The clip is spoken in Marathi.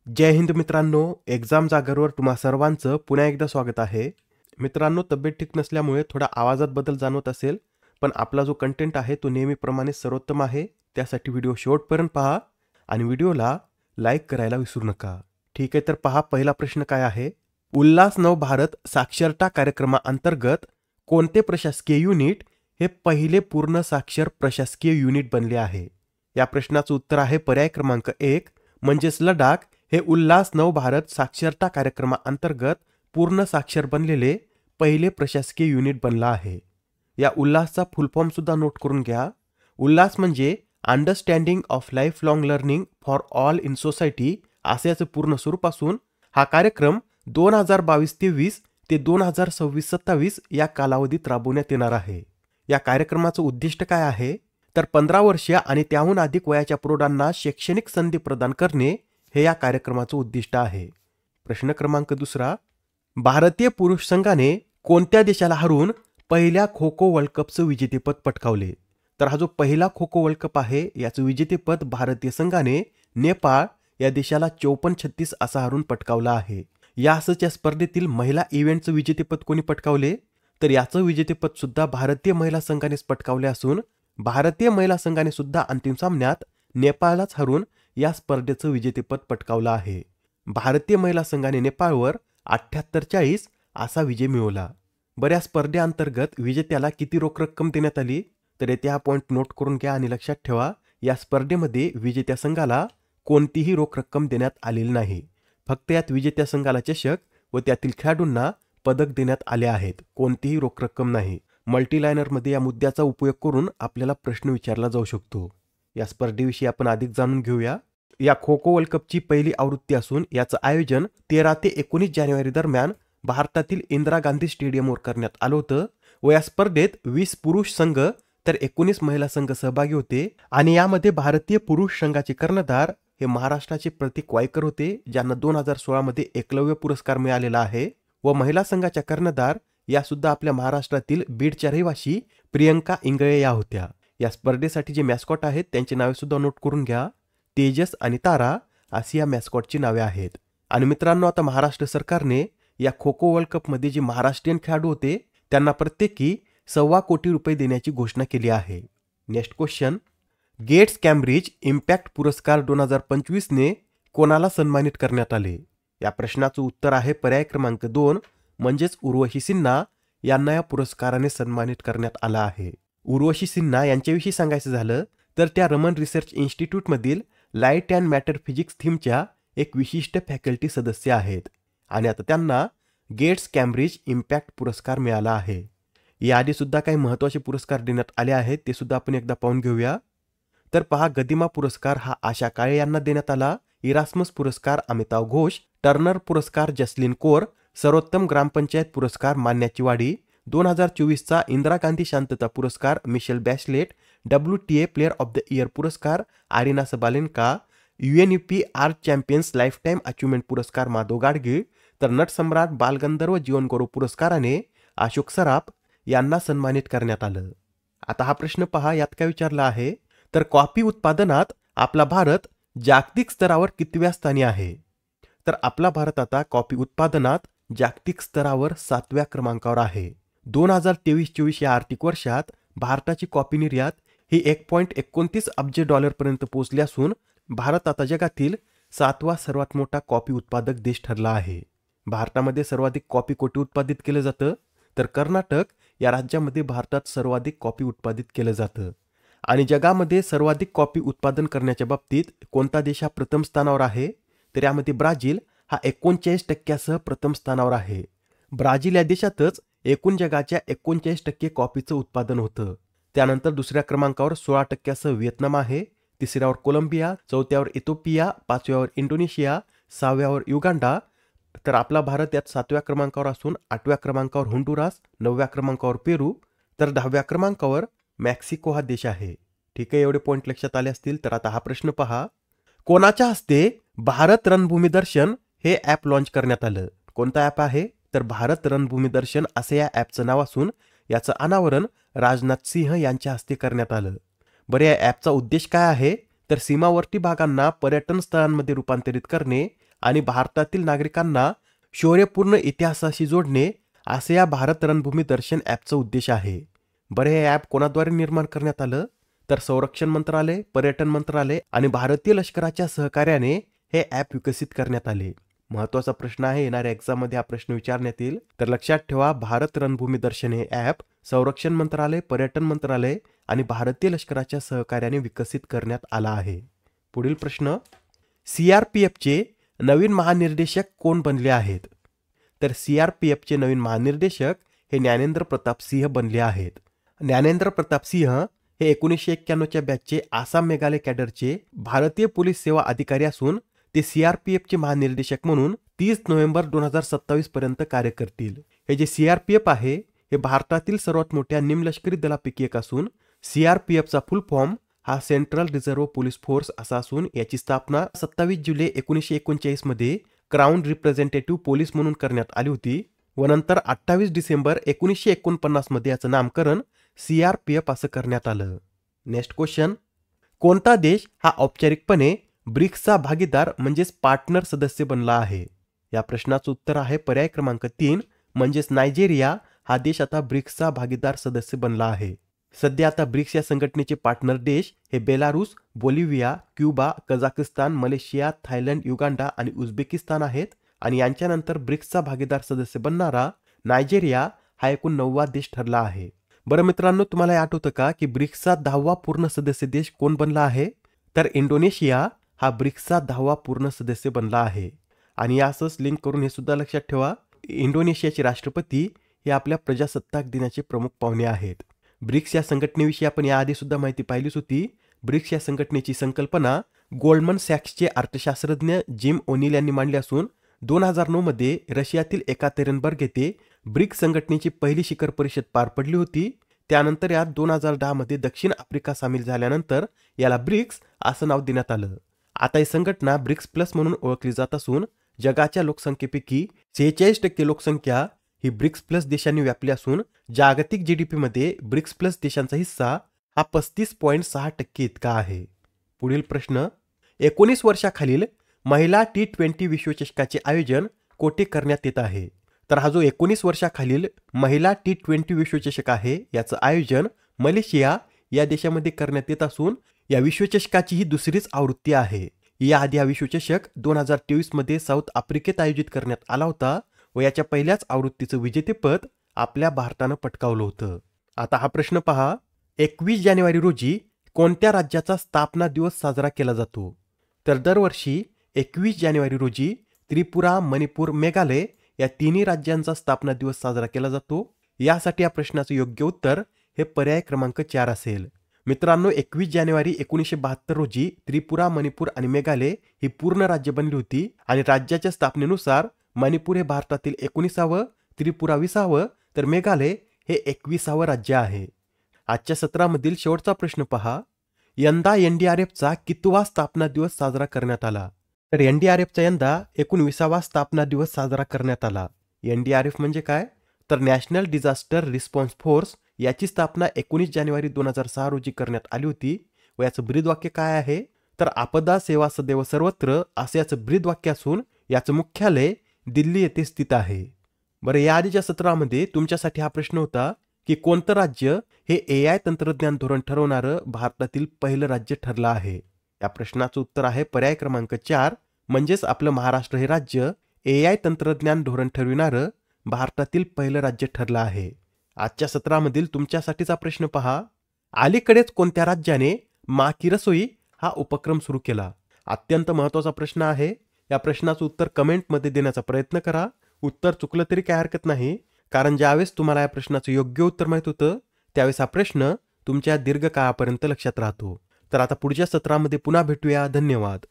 जय हिंद मित्रांनो, एक्झाम जागरवर तुम्हा सर्वांचं पुन्हा एकदा स्वागत आहे. मित्रांनो, तब्येत ठीक नसल्यामुळे थोडा आवाजात बदल जाणवत असेल, पण आपला जो कंटेंट आहे तो नेहमीप्रमाणे सर्वोत्तम आहे. त्यासाठी व्हिडिओ शेवटपर्यंत पहा आणि व्हिडिओला लाईक करायला विसरू नका. ठीक आहे, तर पहा पहिला प्रश्न काय आहे. उल्हास नव भारत साक्षरता कार्यक्रमाअंतर्गत कोणते प्रशासकीय युनिट हे पहिले पूर्ण साक्षर प्रशासकीय युनिट बनले आहे? या प्रश्नाचं उत्तर आहे पर्याय क्रमांक 1 म्हणजेच लडाख हे उल्हास नव भारत साक्षरता कार्यक्रमाअंतर्गत पूर्ण साक्षर बनलेले पहिले प्रशासकीय युनिट बनला आहे. या उल्हासचा फुल फॉर्म सुद्धा नोट करून घ्या. उल्हास म्हणजे understanding of life long learning for all in society असे याचं पूर्ण स्वरूप असून हा कार्यक्रम 2022-23 ते 2026-27 या कालावधीत राबवण्यात येणार आहे. या कार्यक्रमाचं उद्दिष्ट काय आहे तर 15 वर्षे आणि त्याहून अधिक वयाच्या प्रौढांना शैक्षणिक संधी प्रदान करणे हे या कार्यक्रमाचं उद्दिष्ट आहे. प्रश्न क्रमांक 2. भारतीय पुरुष संघाने कोणत्या देशाला हरवून पहिल्या खो खो वर्ल्ड कपचं विजेतेपद पटकावले? तर हा जो पहिला खो खो वर्ल्ड कप आहे याचं विजेतेपद भारतीय संघाने नेपाळ या देशाला 54-36 असा हरून पटकावला आहे. या असंच या स्पर्धेतील महिला इव्हेंटचं विजेतेपद कोणी पटकावले तर याचं विजेतेपद सुद्धा भारतीय महिला संघानेच पटकावले असून भारतीय महिला संघाने सुद्धा अंतिम सामन्यात नेपाळलाच हरून या स्पर्धेचं विजेतेपद पटकावलं आहे. भारतीय महिला संघाने नेपाळवर 78-40 असा विजय मिळवला. बऱ्या स्पर्धेअंतर्गत विजेत्याला किती रोख रक्कम देण्यात आली तर येथे हा पॉईंट नोट करून घ्या आणि लक्षात ठेवा. या स्पर्धेमध्ये विजेत्या संघाला कोणतीही रोख रक्कम देण्यात आलेली नाही. फक्त यात विजेत्या संघाला चषक व त्यातील खेळाडूंना पदक देण्यात आले आहेत. कोणतीही रोख रक्कम नाही. मल्टीलायनरमध्ये या मुद्द्याचा उपयोग करून आपल्याला प्रश्न विचारला जाऊ शकतो. या स्पर्धेविषयी आपण अधिक जाणून घेऊया. या खो खो वर्ल्ड कपची पहिली आवृत्ती असून याचं आयोजन 13 ते 19 जानेवारी दरम्यान भारतातील इंदिरा गांधी स्टेडियमवर करण्यात आलं होतं व या स्पर्धेत 20 पुरुष संघ तर 19 महिला संघ सहभागी होते आणि यामध्ये भारतीय पुरुष संघाचे कर्णधार हे महाराष्ट्राचे प्रतीक वायकर होते, ज्यांना 2016 मध्ये एकलव्य पुरस्कार मिळालेला आहे व महिला संघाच्या कर्णधार या सुद्धा आपल्या महाराष्ट्रातील बीडच्या रहिवाशी प्रियंका इंगळे या होत्या. या स्पर्धेसाठी जे मॅस्कॉट आहेत त्यांची नावे सुद्धा नोट करून घ्या. तेजस आणि तारा अशी या मॅस्कॉटची नावे आहेत. आणि मित्रांनो, आता महाराष्ट्र सरकारने या खो खो वर्ल्ड कपमध्ये जे महाराष्ट्रीयन खेळाडू होते त्यांना प्रत्येकी ₹1.25 कोटी देण्याची घोषणा केली आहे. Next question. Gates Cambridge impact पुरस्कार 2025 ने कोणाला सन्मानित करण्यात आले? या प्रश्नाचं उत्तर आहे पर्याय क्रमांक 2 म्हणजेच उर्वशी सिन्हा यांना या पुरस्काराने सन्मानित करण्यात आला आहे. उर्वशी सिन्हा यांच्याविषयी सांगायचं झालं तर त्या रमन रिसर्च इन्स्टिट्यूटमधील लाईट अँड मॅटर फिजिक्स थीमच्या एक विशिष्ट फॅकल्टी सदस्य आहेत आणि आता त्यांना गेट्स कॅम्ब्रिज इम्पॅक्ट पुरस्कार मिळाला आहे. याआधी सुद्धा काही महत्त्वाचे पुरस्कार देण्यात आले आहेत, ते सुद्धा आपण एकदा पाहून घेऊया. तर पहा, गदिमा पुरस्कार हा आशा काळे यांना देण्यात आला. इरास्मस पुरस्कार अमिताभ घोष, टर्नर पुरस्कार जसलीन कौर, सर्वोत्तम ग्रामपंचायत पुरस्कार मान्याची वाडी, 2024चा इंदिरा गांधी शांतता पुरस्कार Michelle Bachelet, WTA player of the year पुरस्कार Aryna Sabalenka, UNEP art champions lifetime achievement पुरस्कार माधव गाडगीळ, तर नटसम्राट बालगंधर्व जीवनगौरव पुरस्काराने अशोक सराफ यांना सन्मानित करण्यात आलं. आता हा प्रश्न पहा, यात काय विचारला आहे तर कॉफी उत्पादनात आपला भारत जागतिक स्तरावर कितव्या स्थानी आहे? तर आपला भारत आता कॉफी उत्पादनात जागतिक स्तरावर 7व्या क्रमांकावर आहे. 2023-24 या आर्थिक वर्षात भारताची कॉफी निर्यात ही $1.29 अब्ज पर्यंत पोहोचली असून भारत आता जगातील 7वा सर्वात मोठा कॉफी उत्पादक देश ठरला आहे. भारतामध्ये सर्वाधिक कॉफी कोठे उत्पादित केलं जातं तर कर्नाटक या राज्यामध्ये भारतात सर्वाधिक कॉफी उत्पादित केलं जातं. आणि जगामध्ये सर्वाधिक कॉफी उत्पादन करण्याच्या बाबतीत कोणता देश हा प्रथम स्थानावर आहे तर यामध्ये ब्राझील हा 39% प्रथम स्थानावर आहे. ब्राझील या देशातच एकूण जगाच्या 39% कॉफीचं उत्पादन होतं. त्यानंतर दुसऱ्या क्रमांकावर 16% व्हिएतनाम आहे, तिसऱ्यावर कोलंबिया, चौथ्यावर इथिओपिया, 5व्यावर इंडोनेशिया, 6व्यावर युगांडा. तर आपला भारत यात 7व्या क्रमांकावर असून 8व्या क्रमांकावर होंडुरास, 9व्या क्रमांकावर पेरू, तर 10व्या क्रमांकावर मेक्सिको हा देश आहे. ठीक आहे, एवढे पॉईंट लक्षात आले असतील. तर आता हा प्रश्न पहा, कोणाच्या हस्ते भारत रणभूमी दर्शन हे ॲप लॉन्च करण्यात आलं? कोणता ॲप आहे तर भारत रणभूमी दर्शन असे या ॲपचं नाव असून याचं अनावरण राजनाथ सिंह यांच्या हस्ते करण्यात आलं. बरं, या ॲपचा उद्देश काय आहे तर सीमावर्ती भागांना पर्यटन स्थळांमध्ये रूपांतरित करणे आणि भारतातील नागरिकांना शौर्यपूर्ण इतिहासाशी जोडणे असे या भारत रणभूमी दर्शन ॲपचा उद्देश आहे. बरं, हे ॲप कोणाद्वारे निर्माण करण्यात आलं? तर संरक्षण मंत्रालय, पर्यटन मंत्रालय आणि भारतीय लष्कराच्या सहकार्याने हे ॲप विकसित करण्यात आले. महत्त्वाचा प्रश्न आहे, येणाऱ्या एक्झाममध्ये हा प्रश्न विचारण्यात येईल. तर लक्षात ठेवा, भारत रणभूमी दर्शन हे ॲप संरक्षण मंत्रालय, पर्यटन मंत्रालय आणि भारतीय लष्कराच्या सहकार्याने विकसित करण्यात आला आहे. पुढील प्रश्न, CRPFचे नवीन महानिर्देशक कोण बनले आहेत? तर CRPFचे नवीन महानिर्देशक हे ज्ञानेंद्र प्रताप सिंह बनले आहेत. ज्ञानेंद्र प्रताप सिंह हे 1991च्या बॅचचे आसाम मेघालय कॅडरचे भारतीय पोलीस सेवा अधिकारी असून ते CRPFचे महानिर्देशक म्हणून 30 नोव्हेंबर 2027 पर्यंत कार्य करतील. हे जे CRPF आहे हे भारतातील सर्वात मोठ्या निमलष्करी दलापैकी एक असून CRPFचा फुल फॉर्म हा सेंट्रल रिझर्व्ह पोलीस फोर्स असा असून याची स्थापना 27 जुलै 1939 मध्ये क्राऊन रिप्रेझेंटेटिव्ह पोलीस म्हणून करण्यात आली होती व नंतर 28 डिसेंबर 1949 मध्ये याचं नामकरण CRPF असं करण्यात आलं. नेक्स्ट क्वेश्चन, कोणता देश हा औपचारिकपणे ब्रिक्सचा भागीदार म्हणजेच पार्टनर सदस्य बनला आहे? या प्रश्नाचं उत्तर आहे पर्याय क्रमांक 3 म्हणजेच नायजेरिया हा देश आता ब्रिक्सचा भागीदार सदस्य बनला आहे. सध्या आता ब्रिक्स या संघटनेचे पार्टनर देश हे Belarus, Bolivia, Cuba, Kazakhstan, Malaysia, Thailand, Uganda आणि उझबेकिस्तान आहेत आणि यांच्यानंतर ब्रिक्सचा भागीदार सदस्य बनणारा नायजेरिया हा एकूण 9वा देश ठरला आहे. बरं मित्रांनो, तुम्हाला हे आठवतं का की ब्रिक्सचा 10वा पूर्ण सदस्य देश कोण बनला आहे? तर इंडोनेशिया हा ब्रिक्सचा 10वा पूर्ण सदस्य बनला आहे. आणि असंच लिंक करून हे सुद्धा लक्षात ठेवा, इंडोनेशियाचे राष्ट्रपती हे आपल्या प्रजासत्ताक दिनाचे प्रमुख पाहुणे आहेत. ब्रिक्स या संघटनेविषयी आपण याआधी सुद्धा माहिती पाहिलीच होती. ब्रिक्स या संघटनेची संकल्पना गोल्डमन सॅक्सचे अर्थशास्त्रज्ञ जिम ओनिल यांनी मांडली असून 2009 मध्ये रशियातील एकातेरिनबर्ग येथे ब्रिक्स संघटनेची पहिली शिखर परिषद पार पडली होती. त्यानंतर यात 2010 मध्ये दक्षिण आफ्रिका सामील झाल्यानंतर याला ब्रिक्स असं नाव देण्यात आलं. आता ही संघटना ब्रिक्स प्लस म्हणून ओळखली जात असून जगाच्या लोकसंख्येपैकी 46% लोकसंख्या ही ब्रिक्स प्लस देशांनी व्यापली असून जागतिक GDP मध्ये ब्रिक्स प्लस देशांचा हिस्सा हा 35.6% इतका आहे. पुढील प्रश्न, 19 वर्षाखालील महिला T20 विश्वचषकाचे आयोजन कोठे करण्यात येत आहे? तर हा जो 19 वर्षाखालील महिला T20 विश्वचषक आहे याचं आयोजन मलेशिया या देशामध्ये करण्यात येत असून या विश्वचषकाची ही दुसरीच आवृत्ती आहे. याआधी हा विश्वचषक 2023 मध्ये साऊथ आफ्रिकेत आयोजित करण्यात आला होता व याच्या पहिल्याच आवृत्तीचं विजेतेपद आपल्या भारतानं पटकावलं होतं. आता हा प्रश्न पहा, 21 जानेवारी रोजी कोणत्या राज्याचा स्थापना दिवस साजरा केला जातो? तर दरवर्षी 21 जानेवारी रोजी त्रिपुरा, मणिपूर, मेघालय या तिन्ही राज्यांचा स्थापना दिवस साजरा केला जातो. यासाठी या प्रश्नाचं योग्य उत्तर हे पर्याय क्रमांक 4 असेल. मित्रांनो, 21 जानेवारी 1972 रोजी त्रिपुरा, मणिपूर आणि मेघालय ही पूर्ण राज्य बनली होती आणि राज्याच्या स्थापनेनुसार मणिपूर हे भारतातील 19वे, त्रिपुरा 20वे तर मेघालय हे 21वे राज्य आहे. आजच्या सत्रामधील शेवटचा प्रश्न पहा, यंदा NDRFचा कितवा स्थापना दिवस साजरा करण्यात आला? तर NDRFचा यंदा 19वा स्थापना दिवस साजरा करण्यात आला. NDRF म्हणजे काय? तर नॅशनल डिझास्टर रिस्पॉन्स फोर्स याची स्थापना 19 जानेवारी 2006 रोजी करण्यात आली होती व याचं ब्रीदवाक्य काय आहे? तर आपदा सेवा सदैव सर्वत्र असे याचं ब्रीदवाक्य असून याचं मुख्यालय दिल्ली येथे स्थित आहे. बरं, या आधीच्या सत्रामध्ये तुमच्यासाठी हा प्रश्न होता की कोणतं राज्य हे AI तंत्रज्ञान धोरण ठरवणारं भारतातील पहिलं राज्य ठरलं आहे? या प्रश्नाचं उत्तर आहे पर्याय क्रमांक 4 म्हणजेच आपलं महाराष्ट्र हे राज्य AI तंत्रज्ञान धोरण ठरविणारं भारतातील पहिलं राज्य ठरलं आहे. आजच्या सत्रामधील तुमच्यासाठीचा प्रश्न पहा, अलीकडेच कोणत्या राज्याने माँ की रसोई हा उपक्रम सुरू केला? अत्यंत महत्त्वाचा प्रश्न आहे. या प्रश्नाचं उत्तर कमेंटमध्ये देण्याचा प्रयत्न करा. उत्तर चुकलं तरी काय हरकत नाही, कारण ज्यावेळेस तुम्हाला या प्रश्नाचं योग्य उत्तर माहित होतं त्यावेळेस हा प्रश्न तुमच्या दीर्घकाळापर्यंत लक्षात राहतो. तर आता पुढच्या सत्रामध्ये पुन्हा भेटूया. धन्यवाद.